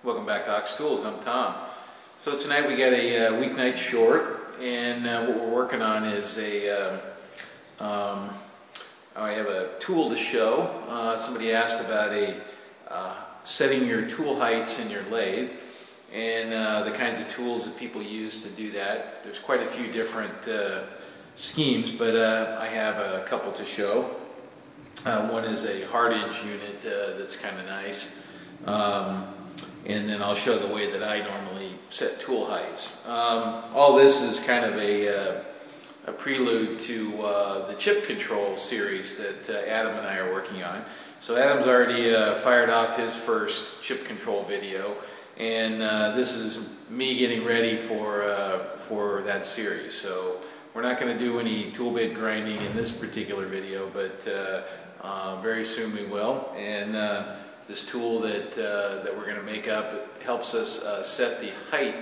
Welcome back to Ox Tools. I'm Tom. So tonight we got a weeknight short, and what we're working on is I have a tool to show. Somebody asked about setting your tool heights in your lathe, and the kinds of tools that people use to do that. There's quite a few different schemes, but I have a couple to show. One is a hard-edge unit that's kind of nice. And then I'll show the way that I normally set tool heights. All this is kind of a prelude to the chip control series that Adam and I are working on. So Adam's already fired off his first chip control video, and this is me getting ready for that series. So we're not going to do any tool bit grinding in this particular video, but very soon we will. And this tool that we're going to make up helps us set the height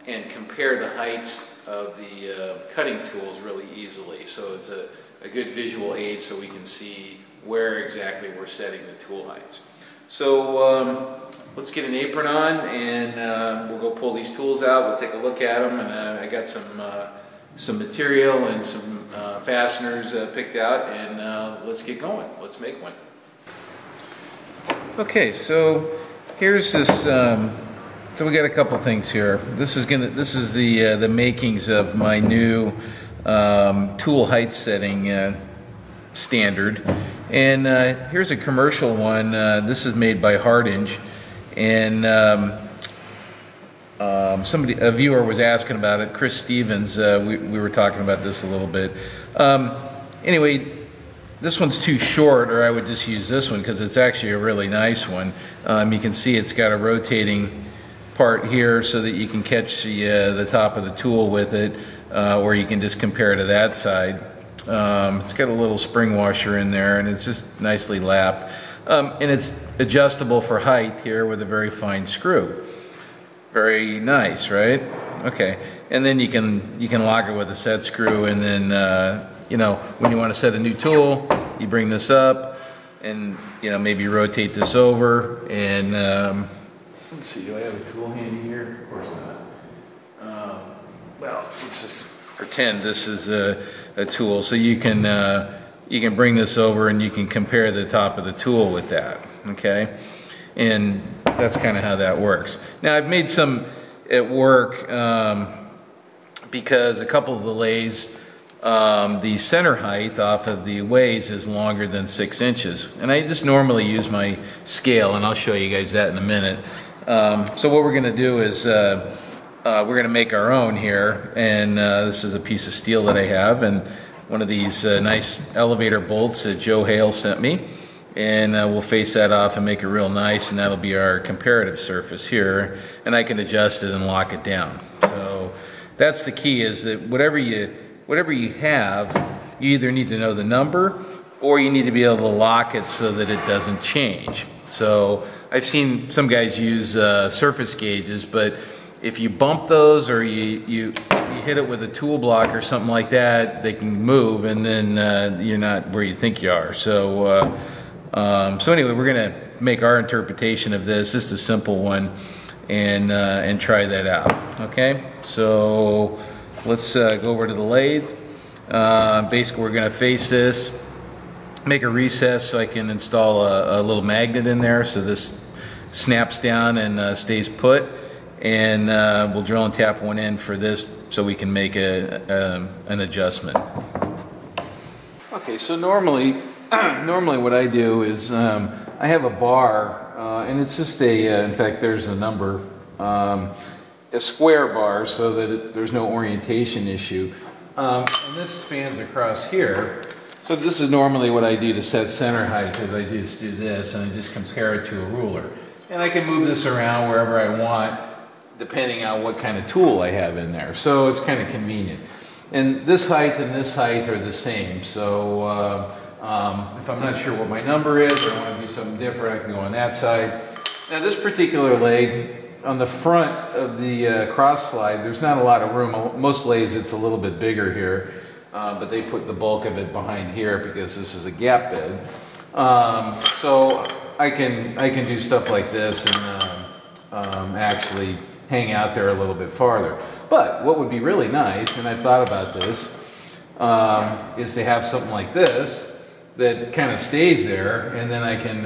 and compare the heights of the cutting tools really easily. So it's a good visual aid so we can see where exactly we're setting the tool heights. So let's get an apron on, and we'll go pull these tools out. We'll take a look at them, and I got some material and some fasteners picked out, and let's get going. Let's make one. Okay, so here's this. So we got a couple things here. This is the makings of my new tool height setting standard, and here's a commercial one. This is made by Hardinge, and a viewer was asking about it. Chris Stevens. We were talking about this a little bit. Anyway. This one's too short, or I would just use this one because it's actually a really nice one. You can see it's got a rotating part here so that you can catch the top of the tool with it, or you can just compare to that side. It's got a little spring washer in there, and it's just nicely lapped. And it's adjustable for height here with a very fine screw. Very nice, right? Okay, and then you can lock it with a set screw, and then you know, when you want to set a new tool, you bring this up, and maybe rotate this over, and let's see, do I have a tool handy here? Of course not. Well, let's just pretend this is a tool, so you can bring this over and you can compare the top of the tool with that. Okay, and that's kind of how that works. Now I've made some at work because a couple of the lathes. The center height off of the ways is longer than 6 inches, and I just normally use my scale, and I'll show you guys that in a minute. So what we're going to do is we're going to make our own here, and this is a piece of steel that I have, and one of these nice elevator bolts that Joe Hale sent me, and we'll face that off and make it real nice, and that'll be our comparative surface here, and I can adjust it and lock it down. So that's the key, is that whatever you have, you either need to know the number or you need to be able to lock it so that it doesn't change. So I've seen some guys use surface gauges, but if you bump those or you hit it with a tool block or something like that, they can move, and then you're not where you think you are. So so anyway, we're going to make our interpretation of this, just a simple one, and try that out. Okay, so let's go over to the lathe. Basically, we're going to face this, make a recess so I can install a little magnet in there so this snaps down and stays put. And we'll drill and tap one in for this so we can make an adjustment. Okay, so normally what I do is I have a bar, and it's just in fact, there's a number. A square bar so that there's no orientation issue, and this spans across here. So this is normally what I do to set center height, because I just do this and I just compare it to a ruler, and I can move this around wherever I want depending on what kind of tool I have in there, so it's kind of convenient. And this height and this height are the same, so if I'm not sure what my number is or I want to do something different, I can go on that side. Now this particular lathe, on the front of the cross slide, there's not a lot of room. Most lathes it's a little bit bigger here, but they put the bulk of it behind here because this is a gap bed. So I can do stuff like this, and actually hang out there a little bit farther. But what would be really nice, and I've thought about this, is to have something like this that kind of stays there, and then I can,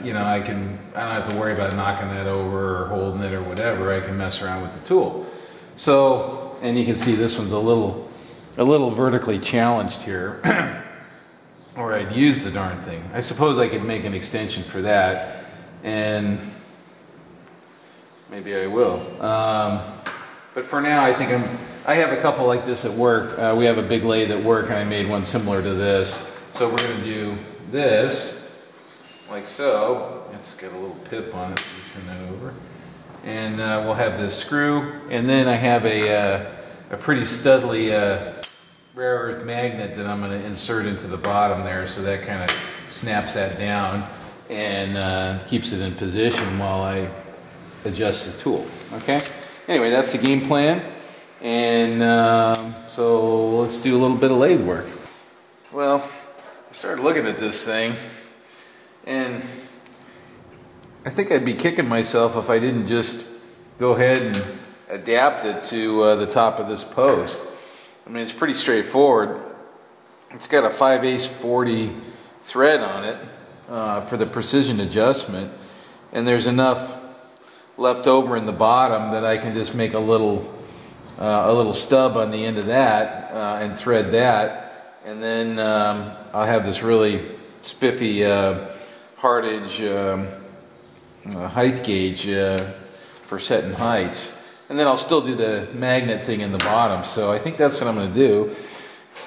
you know, I don't have to worry about knocking that over or holding it or whatever. I can mess around with the tool. So, and you can see this one's a little vertically challenged here, or I'd use the darn thing. I suppose I could make an extension for that, and maybe I will. But for now, I think I have a couple like this at work. We have a big lathe at work, and I made one similar to this. So we're going to do this, like so. It's got a little pip on it. Turn that over. And we'll have this screw. And then I have a pretty studly rare earth magnet that I'm going to insert into the bottom there. So that kind of snaps that down and keeps it in position while I adjust the tool. Okay? Anyway, that's the game plan. And so let's do a little bit of lathe work. Well, I started looking at this thing, and I think I'd be kicking myself if I didn't just go ahead and adapt it to the top of this post. I mean, it's pretty straightforward. It's got a 5/8 40 thread on it for the precision adjustment, and there's enough left over in the bottom that I can just make a little stub on the end of that and thread that. And then I'll have this really spiffy hard edge height gauge for setting heights. And then I'll still do the magnet thing in the bottom. So I think that's what I'm going to do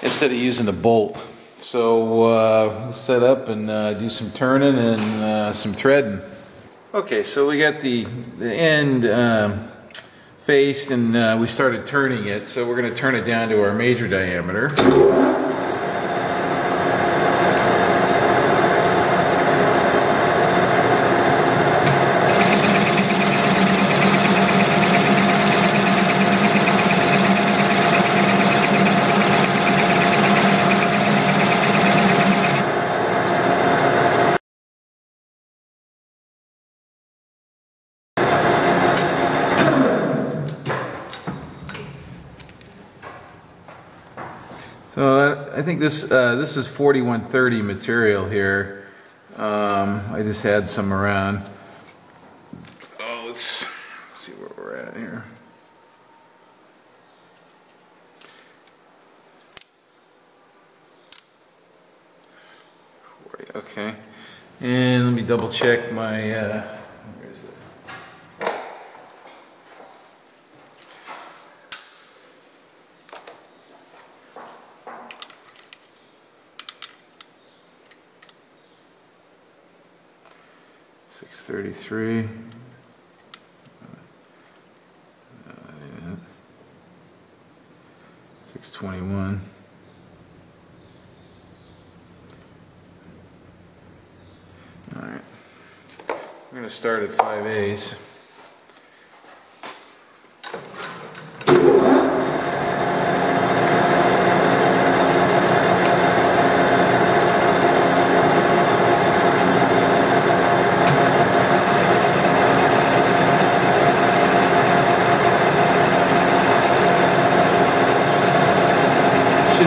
instead of using a bolt. So let's set up and do some turning and some threading. Okay, so we got the end faced, and we started turning it. So we're going to turn it down to our major diameter. So I think this is 4130 material here. I just had some around. Oh, let's see where we're at here. Okay, and let me double check my. Where is it? 633. 621. All right. We're going to start at 5/8.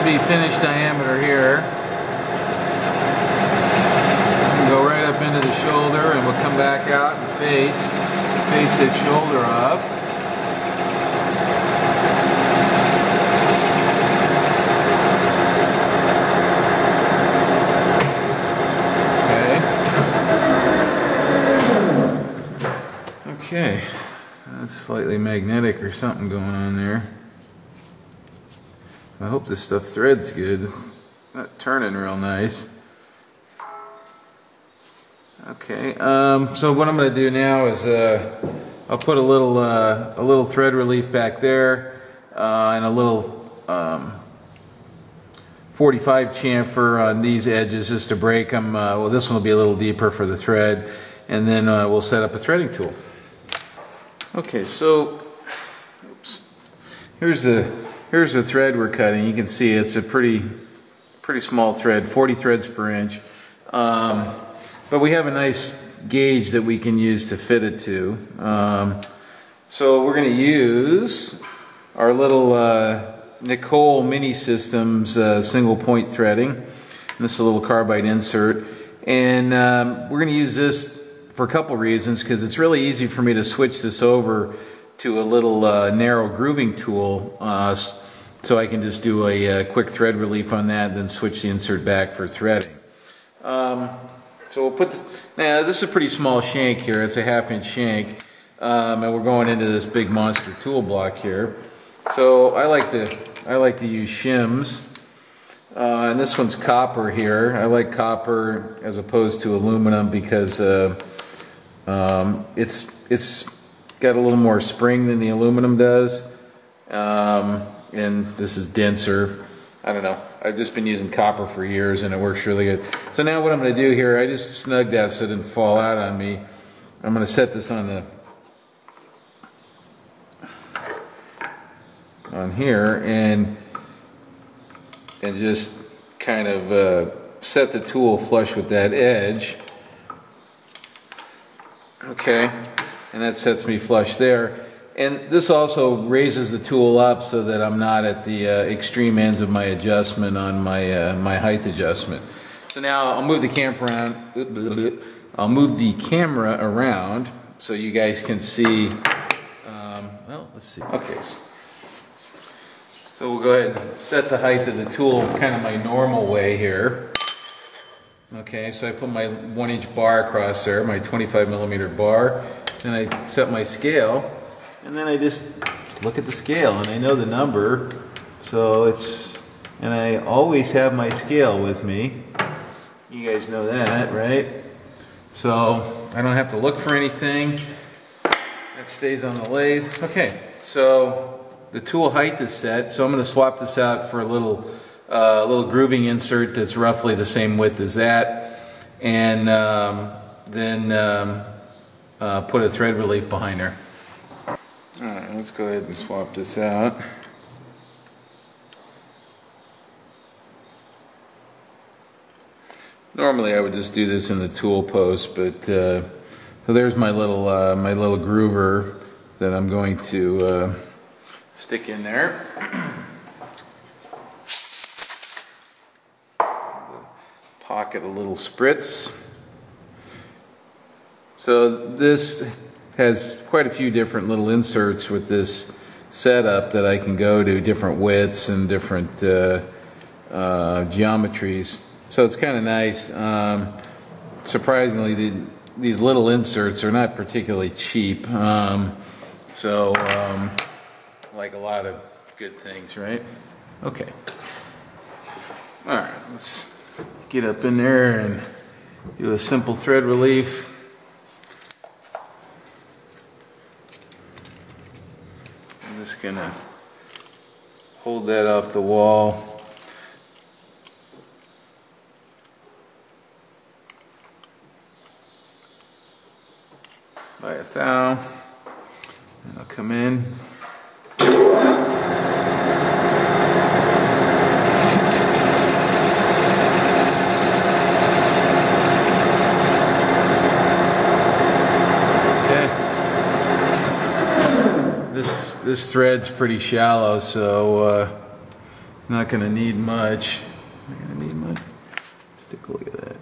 Be finished diameter here. Go right up into the shoulder, and we'll come back out and face that shoulder up. Okay. Okay. That's slightly magnetic or something going on there. I hope this stuff threads good. It's not turning real nice. Okay, so what I'm going to do now is I'll put a little thread relief back there and a little 45 chamfer on these edges just to break them. Well, this one will be a little deeper for the thread, and then we'll set up a threading tool. Okay, so oops, here's the thread we're cutting. You can see it's a pretty small thread, 40 threads per inch. But we have a nice gauge that we can use to fit it to. So we're going to use our little Nicole Mini Systems single point threading. And this is a little carbide insert. And we're going to use this for a couple reasons, because it's really easy for me to switch this over to a little narrow grooving tool, so I can just do a quick thread relief on that and then switch the insert back for threading. So we'll put this, now this is a pretty small shank here, it's a 1/2 inch shank, and we're going into this big monster tool block here. So I like to use shims. And this one's copper here. I like copper as opposed to aluminum because it's got a little more spring than the aluminum does, and this is denser. I don't know. I've just been using copper for years and it works really good. So now what I'm going to do here, I just snugged that so it didn't fall out on me. I'm going to set this on here and just kind of set the tool flush with that edge. Okay, and that sets me flush there. And this also raises the tool up so that I'm not at the extreme ends of my adjustment on my my height adjustment. So now I'll move the camera around. I'll move the camera around so you guys can see. Well, let's see. Okay. So we'll go ahead and set the height of the tool kind of my normal way here. Okay, so I put my 1-inch bar across there, my 25mm bar, and I set my scale, and then I just look at the scale, and I know the number, so and I always have my scale with me. You guys know that, right? So I don't have to look for anything. That stays on the lathe. Okay, so the tool height is set, so I'm going to swap this out for a little grooving insert that's roughly the same width as that, and then put a thread relief behind her. Alright, let's go ahead and swap this out. Normally I would just do this in the tool post, but so there's my little groover that I'm going to stick in there. Pocket a little spritz. So this has quite a few different little inserts with this setup that I can go to different widths and different geometries. So it's kind of nice. Surprisingly, these little inserts are not particularly cheap. Like a lot of good things, right? Okay. All right, let's get up in there and do a simple thread relief. I'm just gonna hold that off the wall. By a thou, and I'll come in. This thread's pretty shallow, so not going to need much. Not going to need much. Let's take a look at that.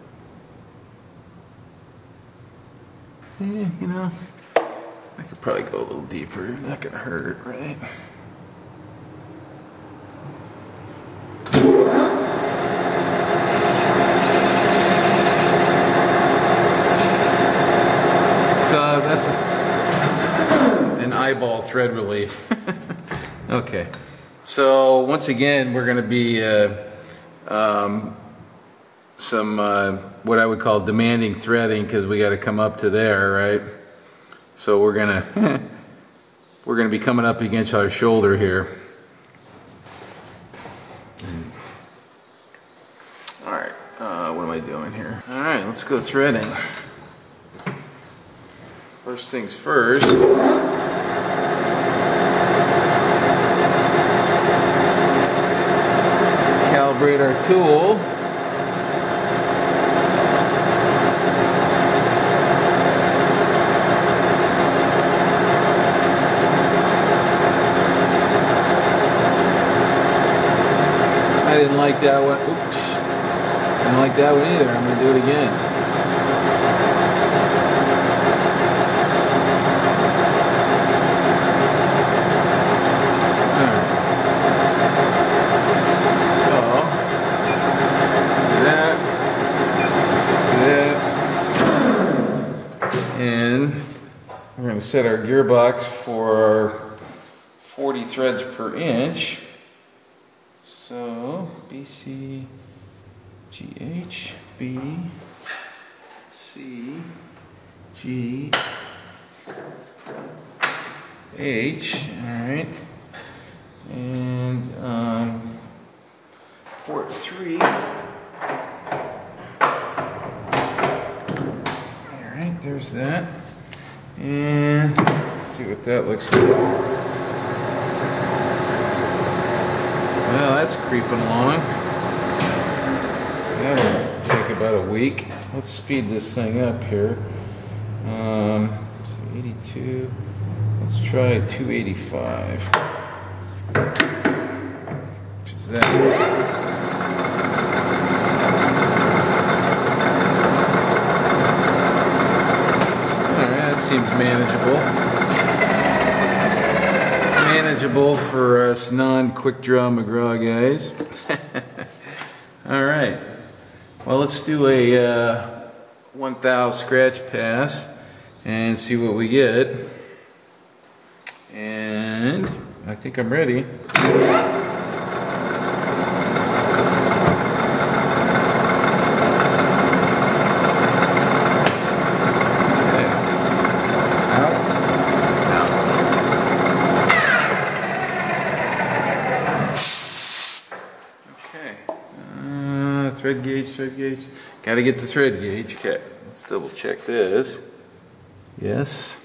Yeah, you know, I could probably go a little deeper. Not going to hurt, right? So that's an eyeball thread relief. Okay, so once again we're going to be some what I would call demanding threading, because we got to come up to there, right? So we're gonna be coming up against our shoulder here. All right, what am I doing here? All right, let's go threading. First things first. Calibrate our tool. I didn't like that one. Oops. Didn't like that one either. I'm going to do it again. And we're going to set our gearbox for our 40 threads per inch. So B, C, G, H, B, C, G, H. Alright. And port 3. There's that. And let's see what that looks like. Well, that's creeping along. That'll take about a week. Let's speed this thing up here. So 82. Let's try 285. Which is that. Seems manageable. Manageable for us non-quick draw McGraw guys. Alright. Well, let's do a 1/1000 scratch pass and see what we get. And I think I'm ready. Thread gauge. Got to get the thread gauge. Okay, let's double check this. Yes.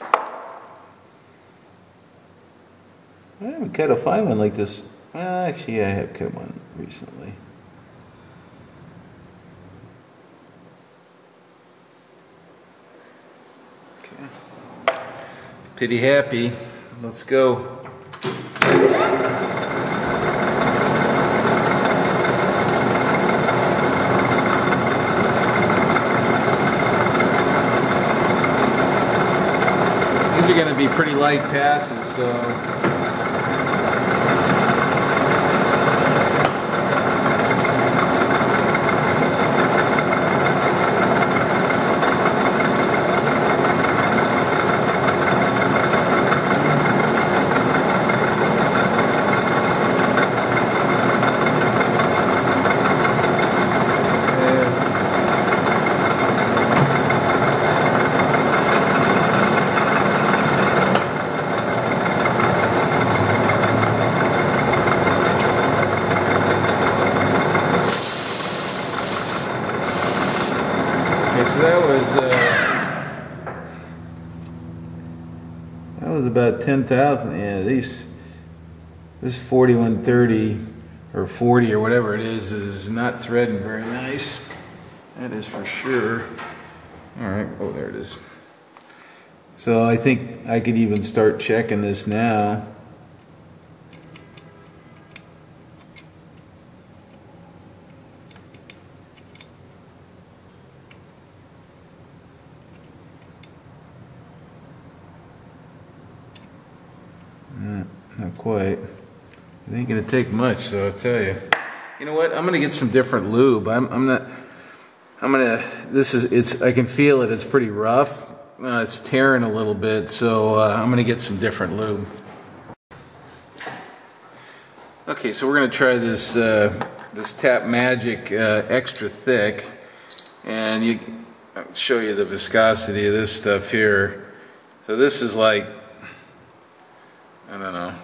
I haven't cut a fine one like this. Well, actually, I have cut one recently. Okay. Pretty happy. Let's go. These are going to be pretty light passes, so that was about 10,000. Yeah, this 4130 or 40 or whatever it is not threading very nice. That is for sure. All right. Oh, there it is. So I think I could even start checking this now. Not quite. It ain't gonna take much, so I'll tell you. You know what? I'm gonna get some different lube. I can feel it. It's pretty rough. It's tearing a little bit, so I'm gonna get some different lube. Okay, so we're gonna try this this Tap Magic extra thick, and I'll show you the viscosity of this stuff here. So this is like, I don't know,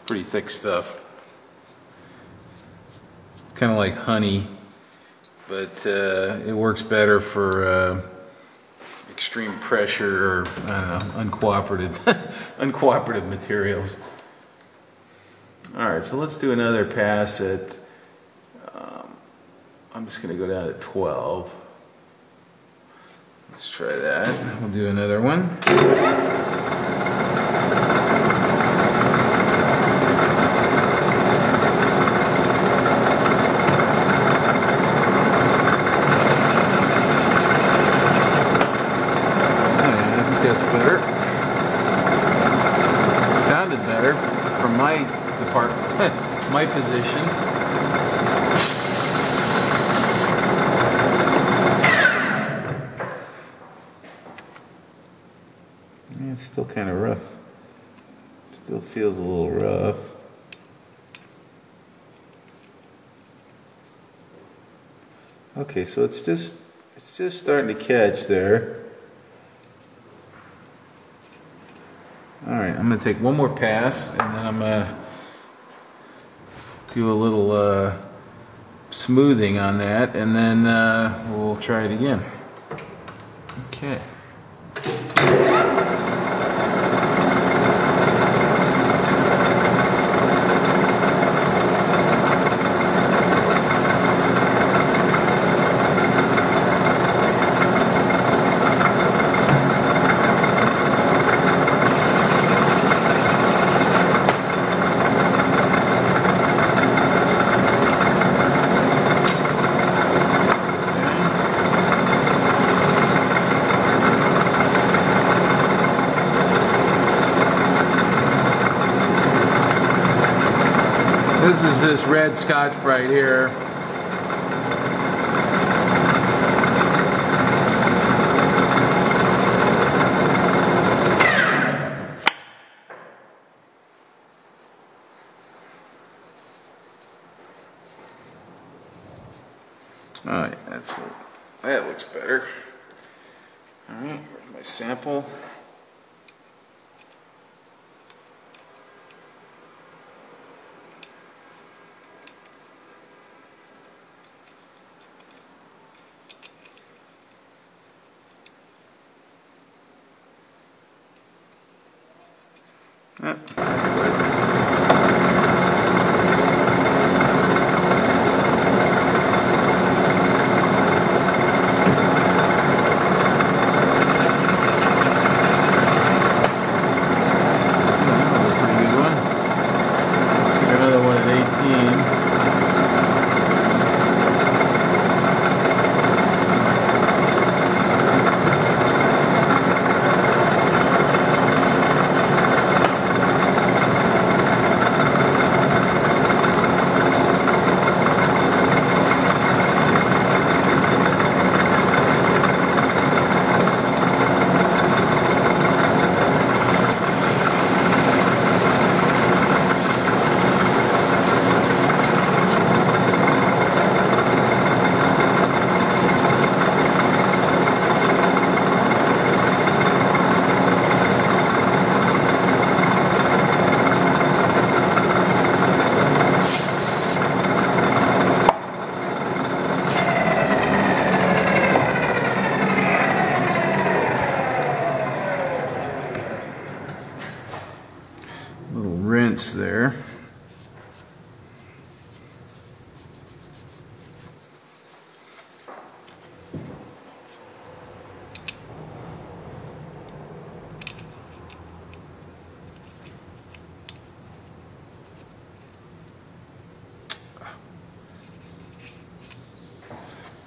pretty thick stuff. Kind of like honey, but it works better for extreme pressure or, I don't know, uncooperative materials. Alright, so let's do another pass at, I'm just going to go down to 12. Let's try that. We'll do another one. my position. Yeah, it's still kind of rough. Still feels a little rough. Okay, so it's just starting to catch there. All right, I'm gonna take one more pass, and then I'm gonna do a little smoothing on that, and then we'll try it again. Okay. This is this red Scotch-Brite here. Alright, that looks better. Alright, where's my sample? Rinse there.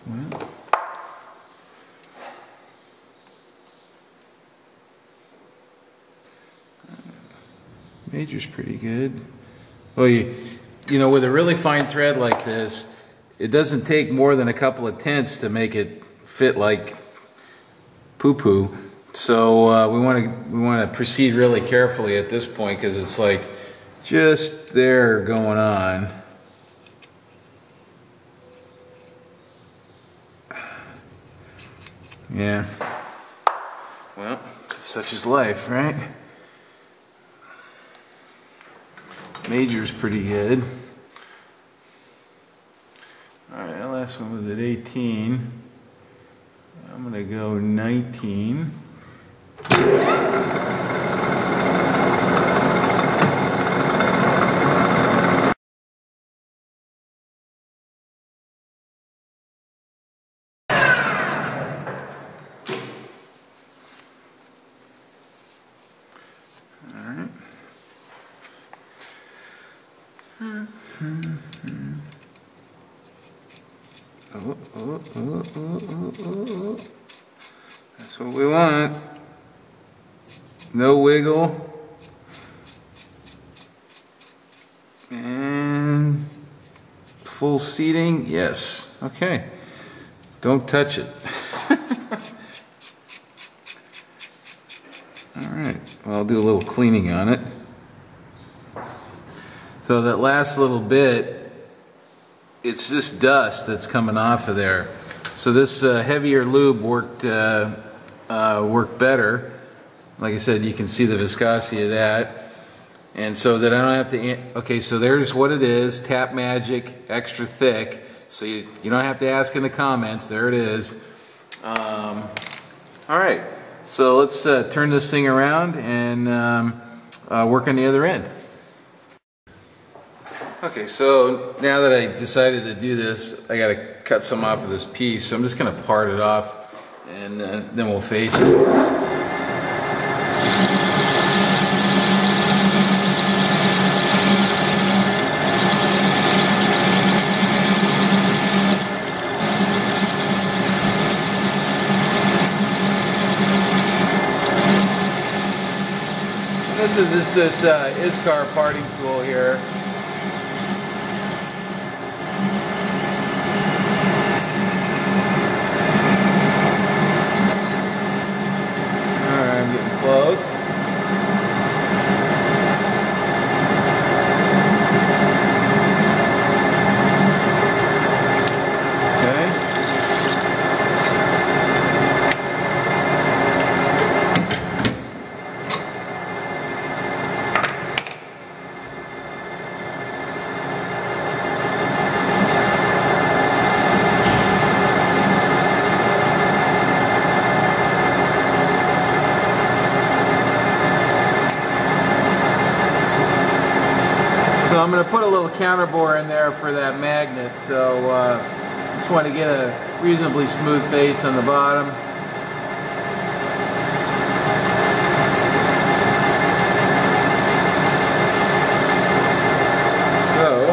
Well, major's pretty good. Well, you know, with a really fine thread like this, it doesn't take more than a couple of tenths to make it fit like poo-poo. So we want to proceed really carefully at this point, because it's like just there going on. Yeah. Well, such is life, right? Major's pretty good. Alright, that last one was at 18. I'm going to go 19. That's what we want. No wiggle. And full seating? Yes. Okay. Don't touch it. Alright, well, I'll do a little cleaning on it. So that last little bit, it's this dust that's coming off of there. So this heavier lube worked better. Like I said, you can see the viscosity of that. And so that I don't have to, okay, so there's what it is, Tap Magic Extra Thick. So you don't have to ask in the comments, there it is. Alright, so let's turn this thing around and work on the other end. Okay, so now that I decided to do this, I got to cut some off of this piece. So I'm just going to part it off, and then we'll face it. This is Iscar parting tool here. Alright, I'm getting close. So I'm going to put a little counterbore in there for that magnet, so just want to get a reasonably smooth face on the bottom. So,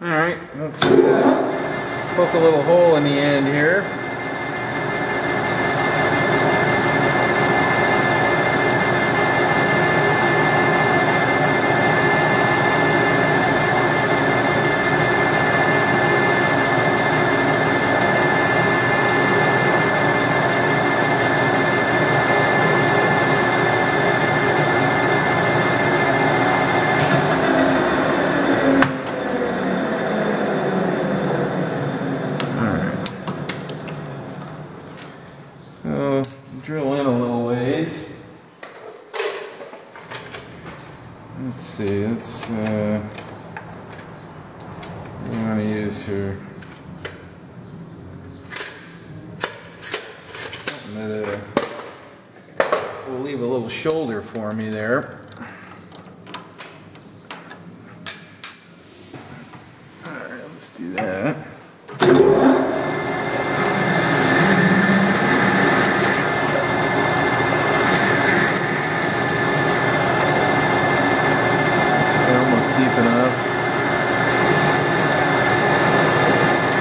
alright, let's poke a little hole in the end here. Drill in a little ways. Let's see, what do we want to use here? Something that will leave a little shoulder for me there. Alright, let's do that.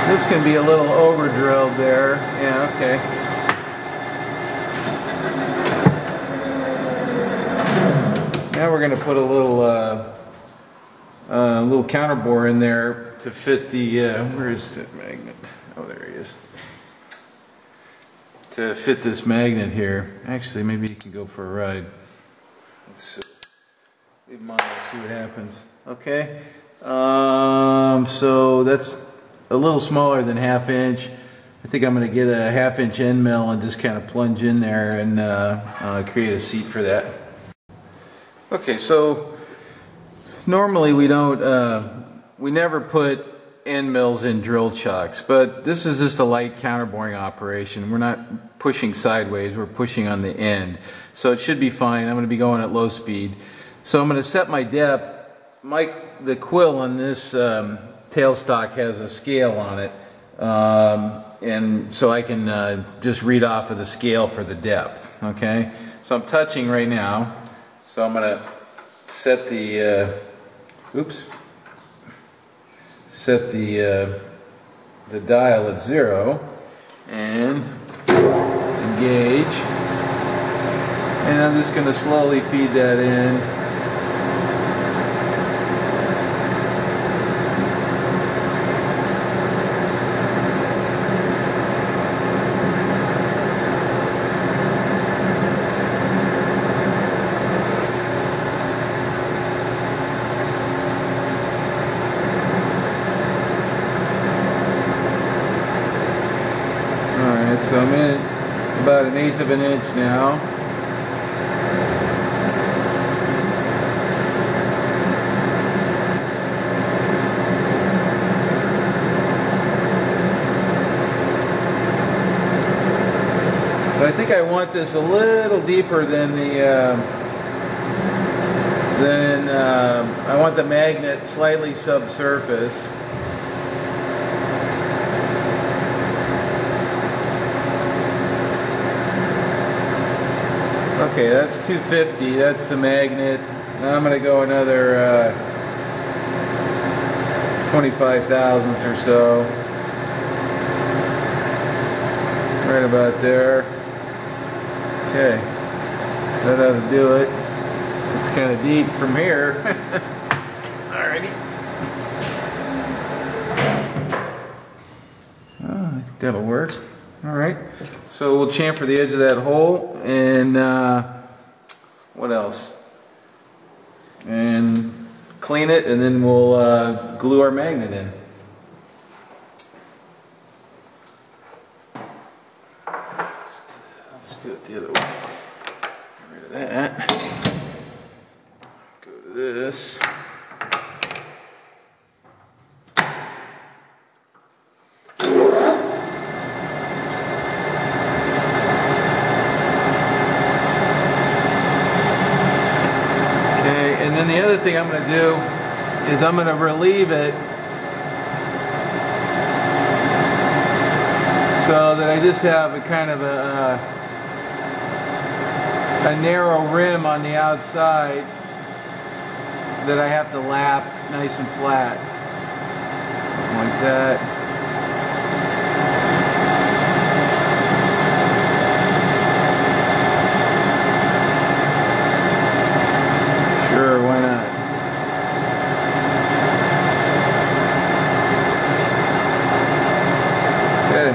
This can be a little over drilled there. Yeah, okay. Now we're going to put a little counterbore in there to fit the where is that magnet? Oh, there he is. To fit this magnet here. Actually, maybe you can go for a ride. Let's leave mine and see what happens. Okay. So that's a little smaller than 1/2 inch. I think I'm going to get a 1/2 inch end mill and just kind of plunge in there and create a seat for that. Okay, so normally we never put end mills in drill chucks, but this is just a light counterboring operation. We're not pushing sideways, we're pushing on the end. So it should be fine. I'm going to be going at low speed. So I'm going to set my depth. The quill on this tailstock has a scale on it, and so I can just read off of the scale for the depth. Okay, so I'm touching right now, so I'm going to set the dial at 0 and engage, and I'm just going to slowly feed that in. So I'm in about 1/8 of an inch now. But I think I want this a little deeper than the I want the magnet slightly subsurface. Okay, that's 250. That's the magnet. Now I'm going to go another 25 thousandths or so. Right about there. Okay, that ought to do it. It's kind of deep from here. Alrighty. Oh, I think that'll work. Alright. So we'll chamfer the edge of that hole, and what else? And clean it, and then we'll glue our magnet in. Let's do it the other way. Get rid of that. Go to this. And then the other thing I'm going to do is I'm going to relieve it so that I just have a kind of a narrow rim on the outside that I have to lap nice and flat. Like that. Sure, why not? Okay.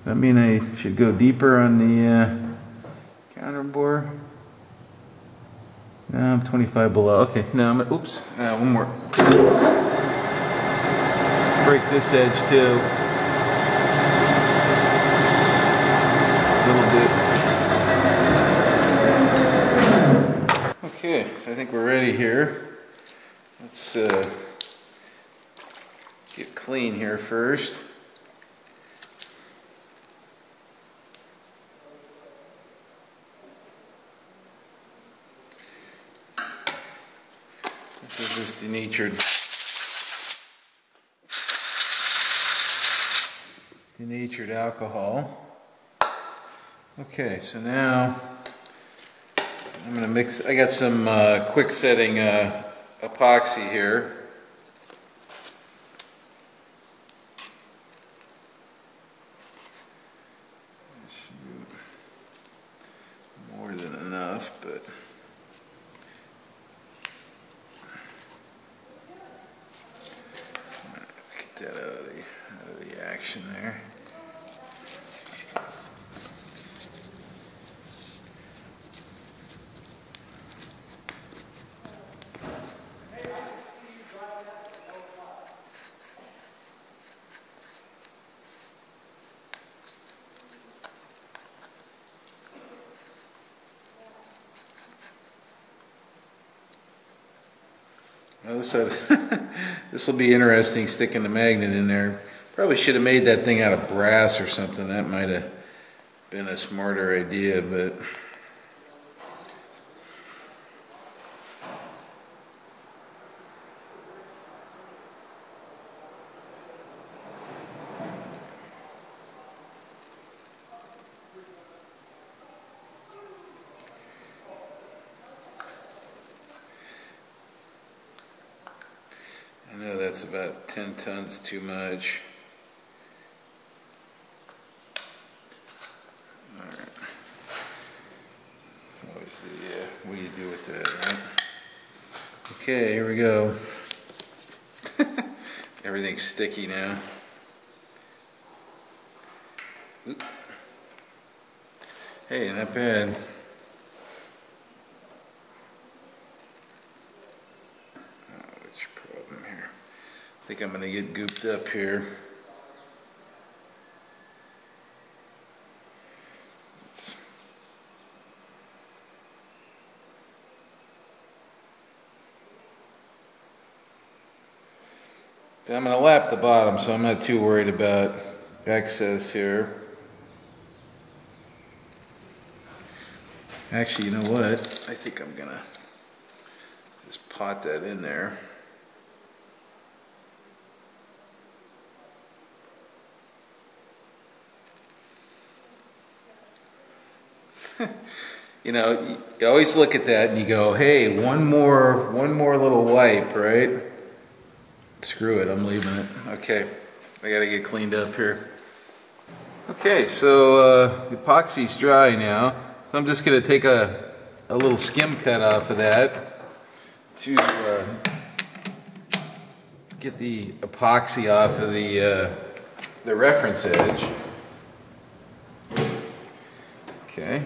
That mean I should go deeper on the counter bore? No, I'm 25 below. Okay, now I'm, oops, one more. Break this edge too. Okay, so I think we're ready here. Let's get clean here first. This is just denatured alcohol. Okay, so now I'm going to mix. I got some quick setting epoxy here. More than enough, but let's get that out of the action there. Well, this will be interesting, sticking the magnet in there. Probably should have made that thing out of brass or something. That might have been a smarter idea, but I know that's about 10 tons too much. Alright. It's always the, what do you do with that, right? Okay, here we go. Everything's sticky now. Oop. Hey, not bad. What's your problem think I'm gonna get gooped up here. I'm going to lap the bottom, so I'm not too worried about excess here. Actually, you know what? I think I'm going to just pot that in there. You know, you always look at that and you go, hey, one more little wipe, right? Screw it, I'm leaving it. Okay, I gotta get cleaned up here. Okay, so the epoxy's dry now, so I'm just gonna take a little skim cut off of that to get the epoxy off of the reference edge. Okay.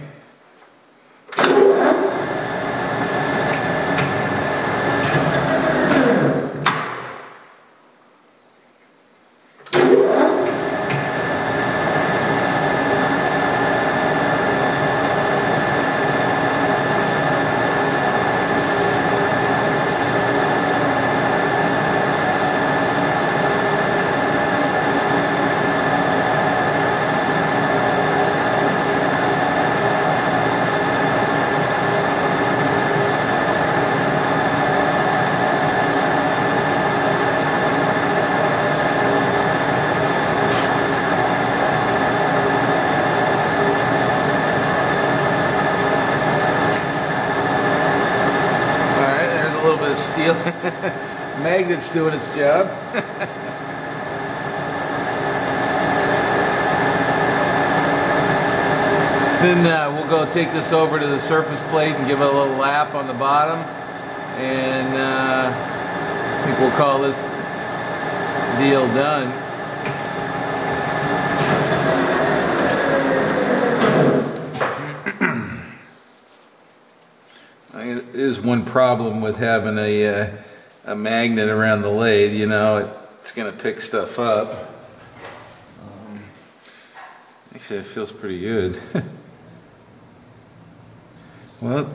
Steel magnet's doing its job. Then we'll go take this over to the surface plate and give it a little lap on the bottom, and I think we'll call this deal done. There is one problem with having a magnet around the lathe, you know, it's going to pick stuff up. Actually, it feels pretty good. Well,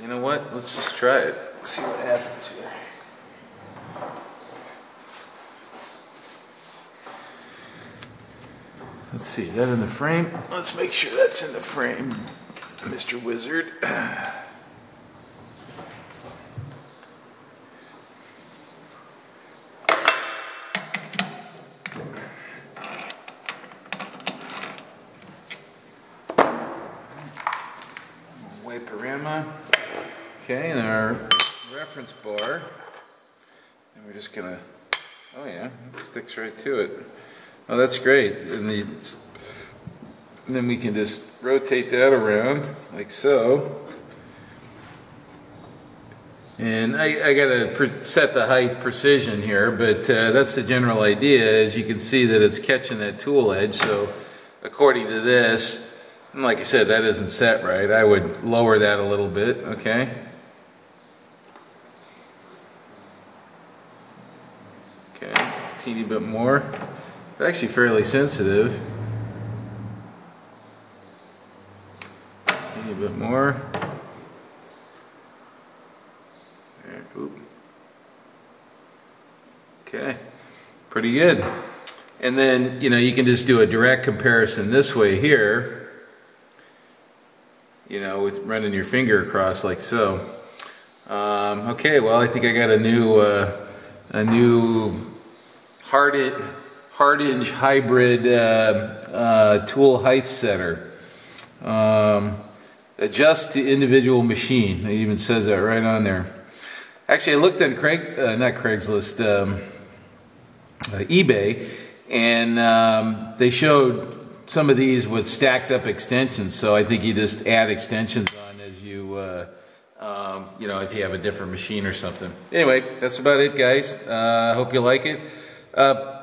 you know what, let's just try it. Let's see what happens here. Let's see, that in the frame? Let's make sure that's in the frame, Mr. Wizard. Wiperama. Okay, and our reference bar. And we're just gonna, oh yeah, it sticks right to it. Oh, that's great. And then we can just rotate that around like so. And I gotta set the height precision here, but that's the general idea. As you can see that it's catching that tool edge. So according to this, and like I said, that isn't set right. I would lower that a little bit, okay? Okay, a teeny bit more. It's actually fairly sensitive. Teeny bit more. There, oop. Okay, pretty good. And then, you know, you can just do a direct comparison this way here. You know, with running your finger across like so. Okay, well, I think I got a new hard-hinge hybrid tool height setter. Adjust to individual machine. It even says that right on there. Actually, I looked on not Craigslist, eBay, and they showed some of these with stacked up extensions, so I think you just add extensions on as you, you know, if you have a different machine or something. Anyway, that's about it, guys. I hope you like it.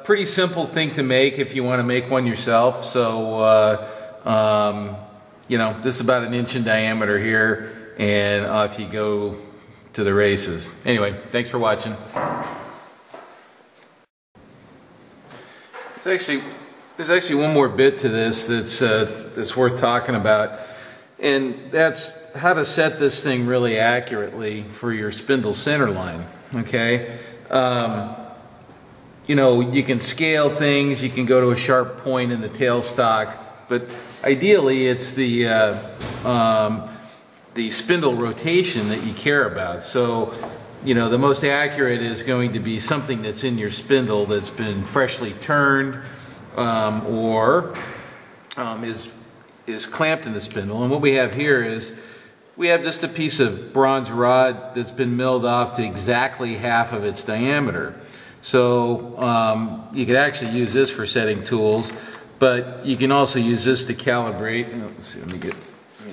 Pretty simple thing to make if you want to make one yourself. So, you know, this is about 1 inch in diameter here, and off you go to the races. Anyway, thanks for watching. There's actually one more bit to this that's worth talking about, and that's how to set this thing really accurately for your spindle center line. Okay, you know, you can scale things, you can go to a sharp point in the tailstock, but ideally it's the spindle rotation that you care about. So, you know, the most accurate is going to be something that's in your spindle that's been freshly turned or is clamped in the spindle. And what we have here is we have just a piece of bronze rod that's been milled off to exactly half of its diameter. So you could actually use this for setting tools, but you can also use this to calibrate. Let's see, let me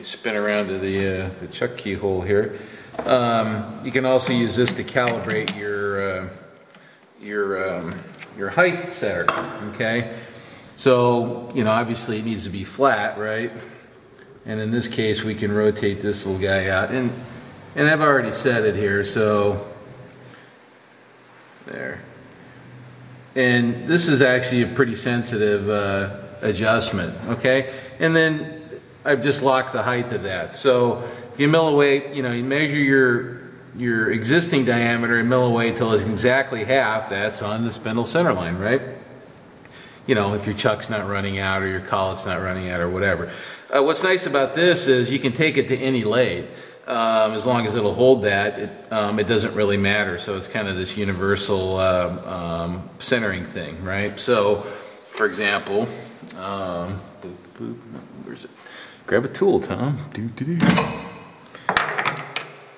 spin around to the chuck keyhole here. You can also use this to calibrate your height setter. Okay, so you know, obviously it needs to be flat, right? And in this case, we can rotate this little guy out, and I've already set it here, so there. And this is actually a pretty sensitive adjustment. Okay, and then I've just locked the height of that. So if you mill away, you know, you measure your existing diameter and mill away till it's exactly half. That's on the spindle center line, right? You know, if your chuck's not running out or your collet's not running out or whatever. What's nice about this is you can take it to any lathe. As long as it'll hold that, it doesn't really matter. So it's kind of this universal centering thing, right? So, for example, where's it? Grab a tool, Tom.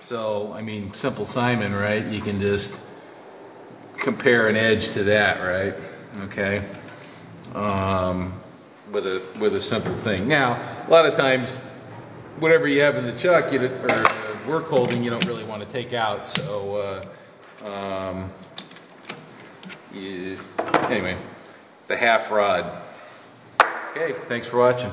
So, I mean, Simple Simon, right? You can just compare an edge to that, right? Okay. With a simple thing. Now, a lot of times, whatever you have in the chuck or work holding, you don't really want to take out. So, anyway, the half rod. Okay, thanks for watching.